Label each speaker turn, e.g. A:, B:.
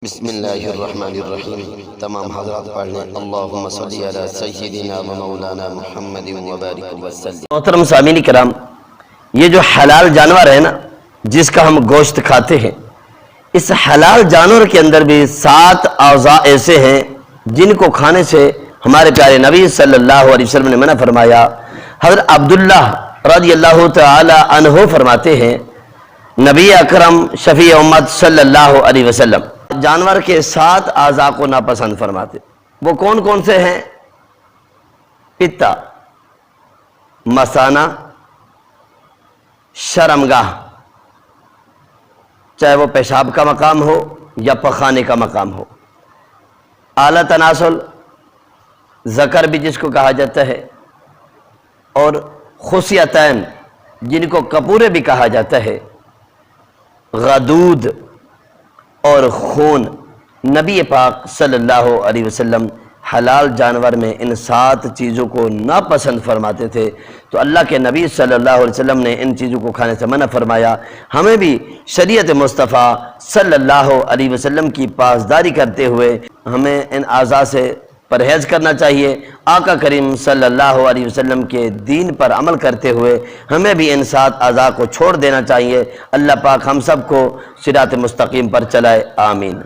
A: بسم اللہ الرحمن الرحیم۔ تمام حضرات پڑھ لیں اللہم صلی علی سیدنا و مولانا محمد وبارک وسلم۔ محترم سامعین کرام، یہ جو حلال جانور ہے نا جس کا ہم گوشت کھاتے ہیں، اس حلال جانور کے اندر بھی 7 اعضاء ایسے ہیں جن کو کھانے سے ہمارے پیارے نبی صلی اللہ علیہ وسلم نے منع فرمایا۔ حضرت عبداللہ رضی اللہ تعالی عنہ فرماتے ہیں، نبی اکرم شفیع امت صلی اللہ علیہ وسلم جانور کے 7 اعضاء کو ناپسند فرماتے۔ وہ کون کون سے ہیں؟ پتا، مثانہ، شرمگاہ، چاہے وہ پیشاب کا مقام ہو یا پخانے کا مقام ہو، اعلیٰ تناسل، ذکر بھی جس کو کہا جاتا ہے، اور خصیتین جن کو کپورے بھی کہا جاتا ہے، غدود اور خون۔ نبی پاک صلی اللہ علیہ وسلم حلال جانور میں ان 7 چیزوں کو ناپسند فرماتے تھے، تو اللہ کے نبی صلی اللہ علیہ وسلم نے ان چیزوں کو کھانے سے منع فرمایا۔ ہمیں بھی شریعت مصطفیٰ صلی اللہ علیہ وسلم کی پاسداری کرتے ہوئے ہمیں ان اعضاء سے پرہیز کرنا چاہیے۔ آقا کریم صلی اللہ علیہ وسلم کے دین پر عمل کرتے ہوئے ہمیں بھی ان 7 اعضاء کو چھوڑ دینا چاہیے۔ اللہ پاک ہم سب کو صراط مستقیم پر چلائے، آمین۔